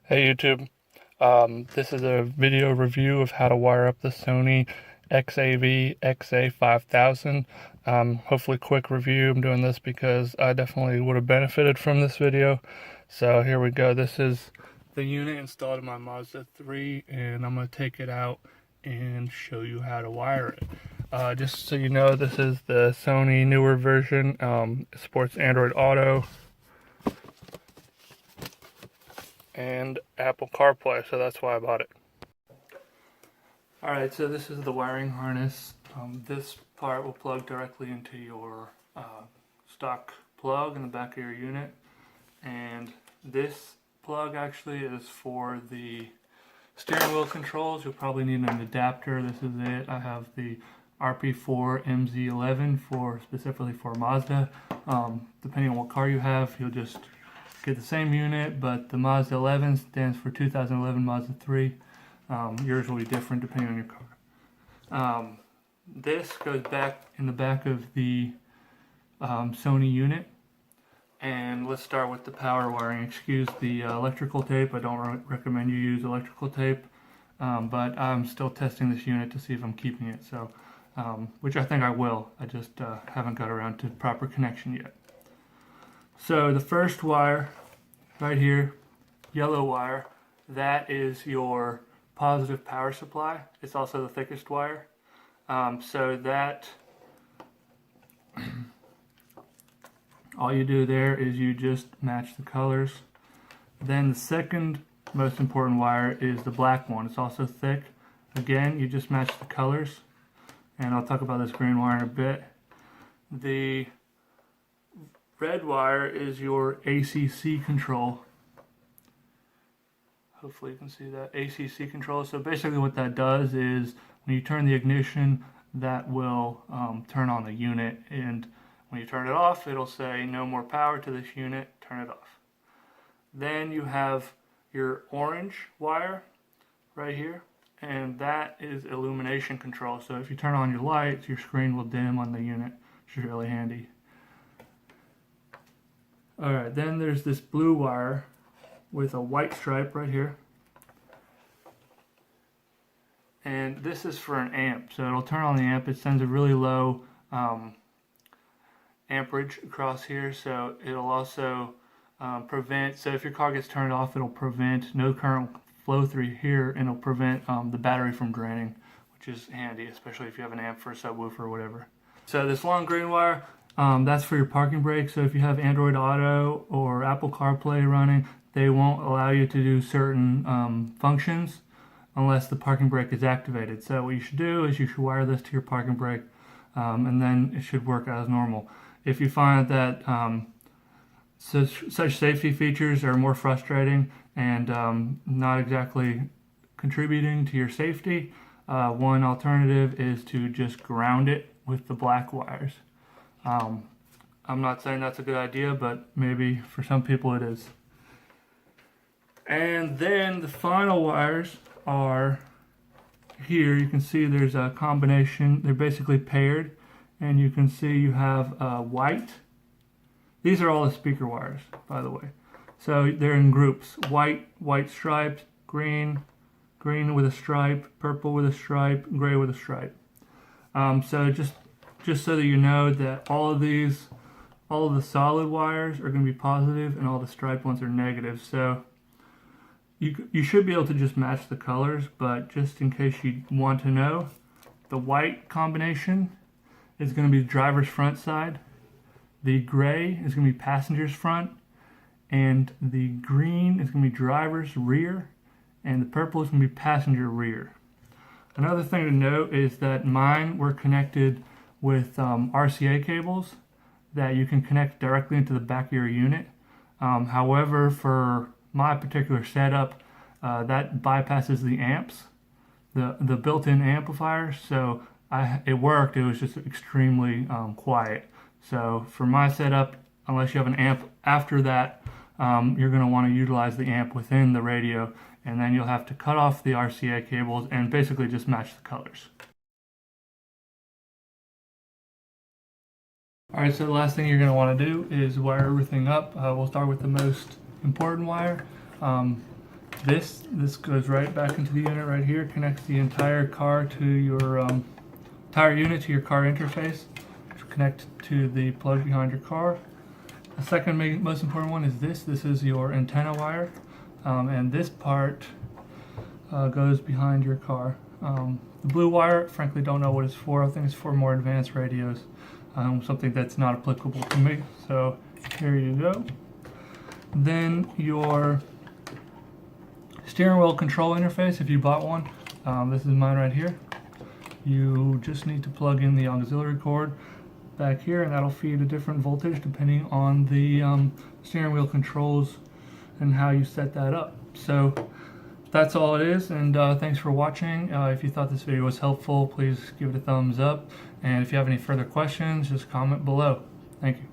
Hey YouTube, this is a video review of how to wire up the Sony XAV-AX5000. Hopefully quick review. I'm doing this because I definitely would have benefited from this video. So here we go. This is the unit installed in my Mazda 3 and I'm going to take it out and show you how to wire it. Just so you know, this is the Sony newer version. It supports Android Auto and Apple CarPlay, so that's why I bought it. Alright, so this is the wiring harness. This part will plug directly into your stock plug in the back of your unit, and this plug actually is for the steering wheel controls. You'll probably need an adapter. This is it. I have the RP4 MZ11 specifically for Mazda. Depending on what car you have, you'll just get the same unit, but the Mazda 11 stands for 2011 Mazda 3. Yours will be different depending on your car. This goes back in the back of the Sony unit. And let's start with the power wiring. Excuse the electrical tape. I don't recommend you use electrical tape, but I'm still testing this unit to see if I'm keeping it. So, which I think I will. I just haven't got around to proper connection yet. So the first wire right here, yellow wire, that is your positive power supply. It's also the thickest wire. So that all you do there is you just match the colors. Then the second most important wire is the black one. It's also thick. Again, you just match the colors. And I'll talk about this green wire in a bit. The red wire is your ACC control. Hopefully you can see that. ACC control. So basically what that does is when you turn the ignition, that will turn on the unit, and when you turn it off, it'll say no more power to this unit, turn it off. Then you have your orange wire right here, and that is illumination control. So if you turn on your lights, your screen will dim on the unit, which is really handy. Alright, then there's this blue wire with a white stripe right here. And this is for an amp. So it'll turn on the amp. It sends a really low amperage across here. So it'll also prevent, so if your car gets turned off, it'll prevent no current flow through here, and it'll prevent the battery from draining, which is handy, especially if you have an amp for a subwoofer or whatever. So this long green wire, that's for your parking brake. So if you have Android Auto or Apple CarPlay running, they won't allow you to do certain functions unless the parking brake is activated. So what you should do is you should wire this to your parking brake, and then it should work as normal. If you find that such safety features are more frustrating and not exactly contributing to your safety, one alternative is to just ground it with the black wires. I'm not saying that's a good idea, but maybe for some people it is. And then the final wires are here. You can see there's a combination. They're basically paired, and you can see you have white. These are all the speaker wires, by the way. So they're in groups: white, white striped, green, green with a stripe, purple with a stripe, gray with a stripe. So just so that you know that all of the solid wires are going to be positive, and all the striped ones are negative. So you should be able to just match the colors, but just in case you want to know, the white combination is going to be the driver's front side, the gray is going to be passenger's front, and the green is going to be driver's rear, and the purple is going to be passenger rear. Another thing to note is that mine were connected with RCA cables that you can connect directly into the back of your unit. However, for my particular setup, that bypasses the amps, the built-in amplifiers, so it worked. It was just extremely quiet. So for my setup, unless you have an amp after that, you're going to want to utilize the amp within the radio, and then you'll have to cut off the RCA cables and basically just match the colors. Alright, so the last thing you're going to want to do is wire everything up. We'll start with the most important wire. This goes right back into the unit right here, connects the entire car to your entire unit to your car interface, connect to the plug behind your car. The second most important one is this. This is your antenna wire, and this part goes behind your car. The blue wire, frankly, don't know what it's for. I think it's for more advanced radios, something that's not applicable to me. So here you go. Then your steering wheel control interface, if you bought one, this is mine right here. You just need to plug in the auxiliary cord back here, and that'll feed a different voltage depending on the steering wheel controls and how you set that up. So that's all it is, and thanks for watching. If you thought this video was helpful, please give it a thumbs up, and if you have any further questions, just comment below. Thank you.